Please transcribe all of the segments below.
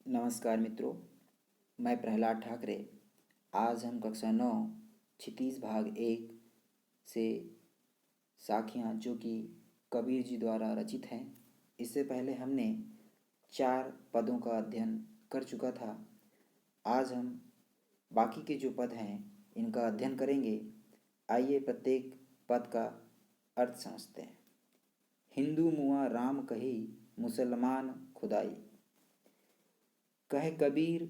नमस्कार मित्रों, मैं प्रहलाद ठाकरे। आज हम कक्षा 9 क्षितिज भाग 1 से साखियाँ जो कि कबीर जी द्वारा रचित हैं। इससे पहले हमने 4 पदों का अध्ययन कर चुका था। आज हम बाकी के जो पद हैं इनका अध्ययन करेंगे। आइए प्रत्येक पद का अर्थ समझते हैं। हिंदू मुआ राम कही, मुसलमान खुदाई। कहे कबीर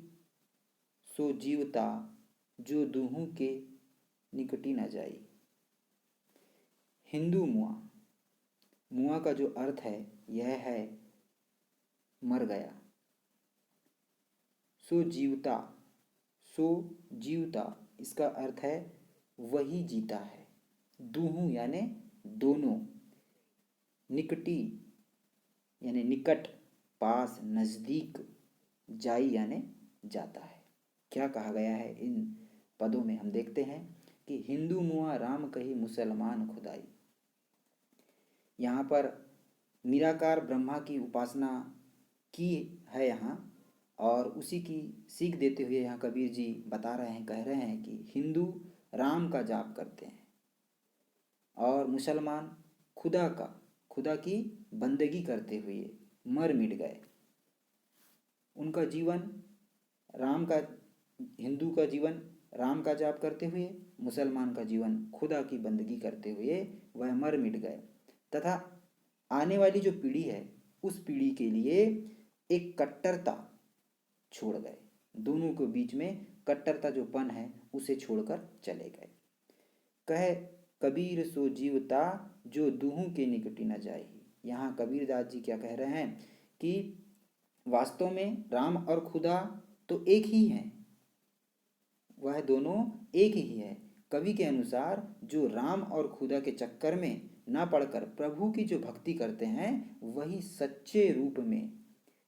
सो जीवता, जो दूहों के निकटी न जाई। हिंदू मुआ, मुआ का जो अर्थ है यह है मर गया। सो जीवता, सो जीवता इसका अर्थ है वही जीता है। दूहों यानी दोनों, निकटी यानी निकट, पास, नज़दीक, जाई यानी जाता है। क्या कहा गया है इन पदों में हम देखते हैं कि हिंदू मुआ राम कही, मुसलमान खुदाई। यहाँ पर निराकार ब्रह्मा की उपासना की है यहाँ, और उसी की सीख देते हुए यहाँ कबीर जी बता रहे हैं, कह रहे हैं कि हिंदू राम का जाप करते हैं और मुसलमान खुदा की बंदगी करते हुए मर मिट गए। उनका जीवन राम का, हिंदू का जीवन राम का जाप करते हुए, मुसलमान का जीवन खुदा की बंदगी करते हुए वह मर मिट गए, तथा आने वाली जो पीढ़ी है उस पीढ़ी के लिए एक कट्टरता छोड़ गए। दोनों के बीच में कट्टरता जो पन है उसे छोड़कर चले गए। कहे कबीर सो जीवता, जो दूहों के निकटी न जाए। यहाँ कबीरदास जी क्या कह रहे हैं कि वास्तव में राम और खुदा तो एक ही हैं, वह दोनों एक ही है। कवि के अनुसार जो राम और खुदा के चक्कर में ना पड़कर प्रभु की जो भक्ति करते हैं वही सच्चे रूप में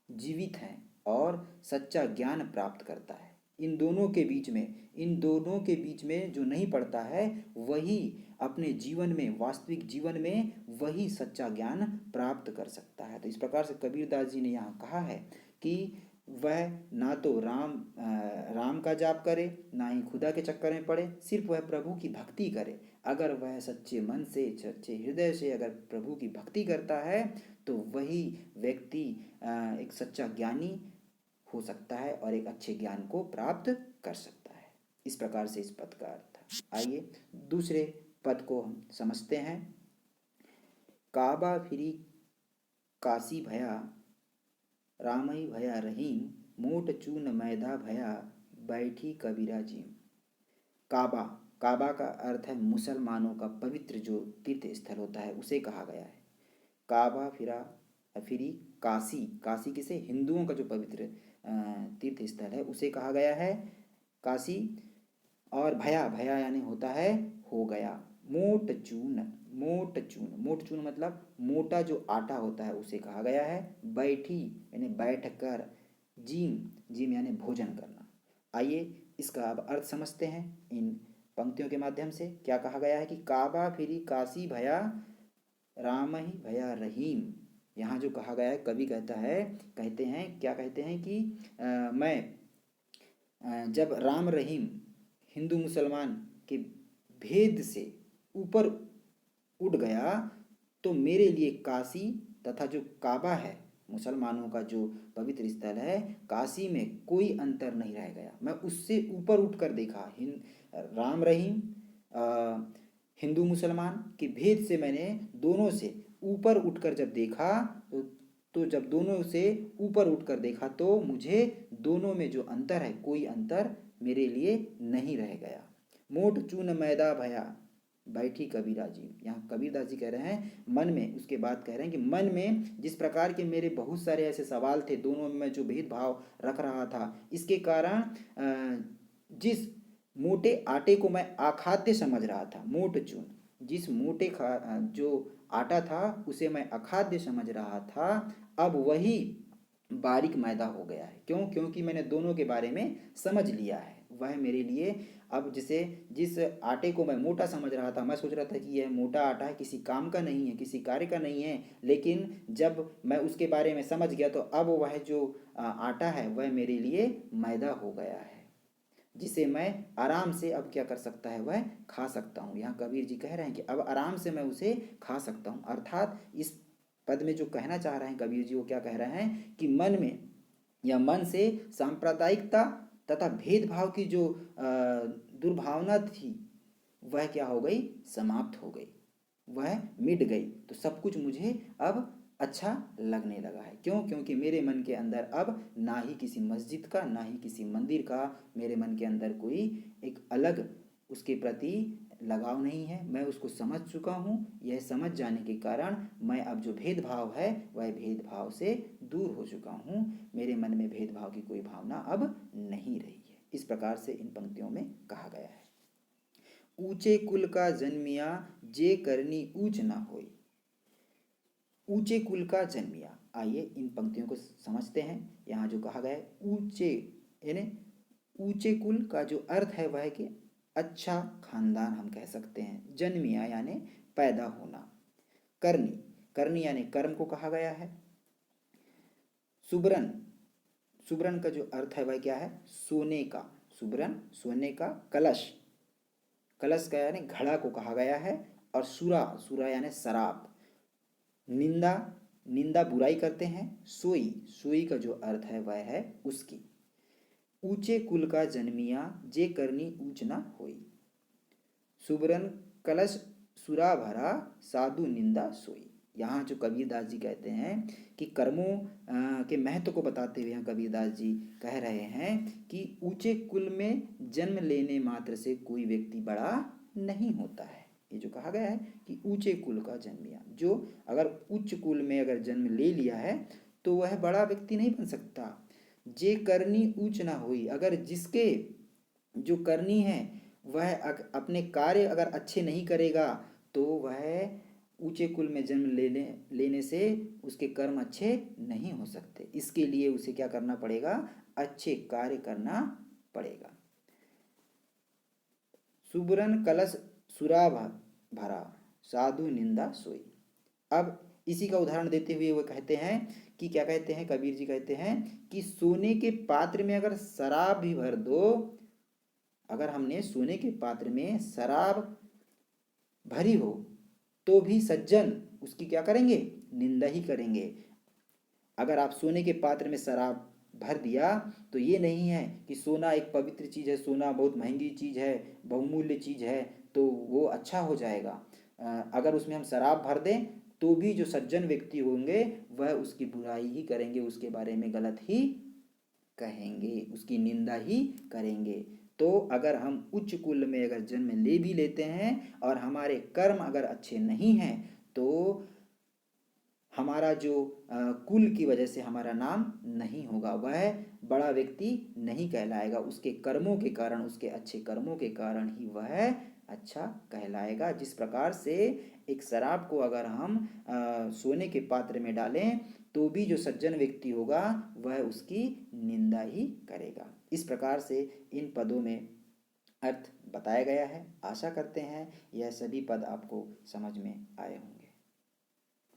जीवित हैं और सच्चा ज्ञान प्राप्त करता है। इन दोनों के बीच में जो नहीं पड़ता है वही अपने जीवन में, वास्तविक जीवन में वही सच्चा ज्ञान प्राप्त कर सकता है। तो इस प्रकार से कबीरदास जी ने यहाँ कहा है कि वह ना तो राम का जाप करे, ना ही खुदा के चक्कर में पड़े, सिर्फ वह प्रभु की भक्ति करे। अगर वह सच्चे मन से, सच्चे हृदय से अगर प्रभु की भक्ति करता है तो वही व्यक्ति एक सच्चा ज्ञानी हो सकता है और एक अच्छे ज्ञान को प्राप्त कर सकता है। इस प्रकार से इस पद का अर्थ है। आइए दूसरे पद को हम समझते हैं। काबा फिरी काशी भया, रामई भया रहीम, मोट चून मैदा भया, बैठी कबीरा जीम। काबा, काबा का अर्थ है मुसलमानों का पवित्र जो तीर्थ स्थल होता है उसे कहा गया है। काबा फिरी काशी, काशी किसे, हिंदुओं का जो पवित्र तीर्थ स्थल है उसे कहा गया है काशी। और भया, भया यानी होता है हो गया। मोट चून, मोट चून, मोट चून मतलब मोटा जो आटा होता है उसे कहा गया है। बैठी यानी बैठ कर, जीम, जीम यानी भोजन करना। आइए इसका अब अर्थ समझते हैं इन पंक्तियों के माध्यम से। क्या कहा गया है कि काबा फिरी काशी भया, राम ही भया रहीम। यहाँ जो कहा गया है, कवि कहते हैं क्या कहते हैं कि जब राम रहीम हिंदू मुसलमान के भेद से ऊपर उठ गया तो मेरे लिए काशी तथा जो काबा है, मुसलमानों का जो पवित्र स्थल है, काशी में कोई अंतर नहीं रह गया। मैं उससे ऊपर उठकर देखा। राम रहीम हिंदू मुसलमान के भेद से मैंने दोनों से ऊपर उठकर जब देखा तो जब दोनों से ऊपर उठकर देखा तो मुझे दोनों में जो अंतर है, कोई अंतर मेरे लिए नहीं रह गया। मोट चून मैदा भया, बैठी कबीरा जी। यहाँ कबीरदास जी कह रहे हैं मन में, उसके बाद कह रहे हैं कि मन में जिस प्रकार के मेरे बहुत सारे ऐसे सवाल थे, दोनों में जो भेदभाव रख रहा था, इसके कारण जिस मोटे आटे को मैं अखाद्य समझ रहा था, मोट चून, जिस जो आटा था उसे मैं अखाद्य समझ रहा था, अब वही बारीक मैदा हो गया है। क्यों? क्योंकि मैंने दोनों के बारे में समझ लिया है। वह मेरे लिए अब जिसे जिस आटे को मैं मोटा समझ रहा था, मैं सोच रहा था कि यह मोटा आटा है, किसी काम का नहीं है, किसी कार्य का नहीं है, लेकिन जब मैं उसके बारे में समझ गया तो अब वह जो आटा है वह मेरे लिए मैदा हो गया है, जिसे मैं आराम से अब क्या कर सकता है, वह खा सकता हूँ। यहाँ कबीर जी कह रहे हैं कि अब आराम से मैं उसे खा सकता हूँ। अर्थात इस पद में जो कहना चाह रहे हैं कबीर जी, वो क्या कह रहे हैं कि मन में या मन से सांप्रदायिकता तथा भेदभाव की जो दुर्भावना थी वह क्या हो गई, समाप्त हो गई, वह मिट गई। तो सब कुछ मुझे अब अच्छा लगने लगा है। क्यों? क्योंकि मेरे मन के अंदर अब ना ही किसी मस्जिद का, ना ही किसी मंदिर का मेरे मन के अंदर कोई एक अलग उसके प्रति लगाव नहीं है। मैं उसको समझ चुका हूँ। यह समझ जाने के कारण मैं अब जो भेदभाव है वह भेदभाव से दूर हो चुका हूँ। मेरे मन में भेदभाव की कोई भावना अब नहीं रही है। इस प्रकार से इन पंक्तियों में कहा गया है। ऊंचे कुल का जन्मिया जे करनी ऊंच ना होई। ऊंचे कुल का जन्मिया, आइए इन पंक्तियों को समझते हैं। यहाँ जो कहा गया है ऊंचे, यानी ऊंचे कुल का जो अर्थ है वह है कि अच्छा खानदान हम कह सकते हैं। जन्मिया यानी पैदा होना। करनी, करनी यानी कर्म को कहा गया है। सुबरन, सुबरन का जो अर्थ है वह क्या है, सोने का। सुबरन सोने का। कलश, कलश का यानी घड़ा को कहा गया है। और सुरा, सुरा यानी शराब। निंदा, निंदा बुराई करते हैं। सोई, सोई का जो अर्थ है वह है उसकी। ऊंचे कुल का जन्मिया जे करनी ऊंच ना होई। सुबरन कलश सुरा भरा साधु निंदा सोई। यहाँ जो कबीरदास जी कहते हैं कि कर्मों के महत्व को बताते हुए यहाँ कबीरदास जी कह रहे हैं कि ऊंचे कुल में जन्म लेने मात्र से कोई व्यक्ति बड़ा नहीं होता है। ये जो कहा गया है कि ऊंचे कुल का जन्मिया, जो अगर उच्च कुल में अगर जन्म ले लिया है तो वह बड़ा व्यक्ति नहीं बन सकता। जे करनी ऊंच ना हुई, अगर जिसके जो करनी है वह अपने कार्य अगर अच्छे नहीं करेगा तो वह ऊंचे कुल में जन्म लेने से उसके कर्म अच्छे नहीं हो सकते। इसके लिए उसे क्या करना पड़ेगा, अच्छे कार्य करना पड़ेगा। सुबरन कलश सुरा भरा साधु निंदा सोई। अब इसी का उदाहरण देते हुए वो कहते हैं कि क्या कहते हैं, कबीर जी कहते हैं कि सोने के पात्र में अगर शराब भी भर दो, अगर हमने सोने के पात्र में शराब भरी हो तो भी सज्जन उसकी क्या करेंगे, निंदा ही करेंगे। अगर आप सोने के पात्र में शराब भर दिया तो ये नहीं है कि सोना एक पवित्र चीज़ है, सोना बहुत महंगी चीज़ है, बहुमूल्य चीज़ है, तो वो अच्छा हो जाएगा। अगर उसमें हम शराब भर दें तो भी जो सज्जन व्यक्ति होंगे वह उसकी बुराई ही करेंगे, उसके बारे में गलत ही कहेंगे, उसकी निंदा ही करेंगे। तो अगर हम उच्च कुल में अगर जन्म ले भी लेते हैं और हमारे कर्म अगर अच्छे नहीं हैं तो हमारा जो कुल की वजह से हमारा नाम नहीं होगा, वह बड़ा व्यक्ति नहीं कहलाएगा। उसके कर्मों के कारण, उसके अच्छे कर्मों के कारण ही वह अच्छा कहलाएगा। जिस प्रकार से एक शराब को अगर हम सोने के पात्र में डालें तो भी जो सज्जन व्यक्ति होगा वह उसकी निंदा ही करेगा। इस प्रकार से इन पदों में अर्थ बताया गया है। आशा करते हैं यह सभी पद आपको समझ में आए हों।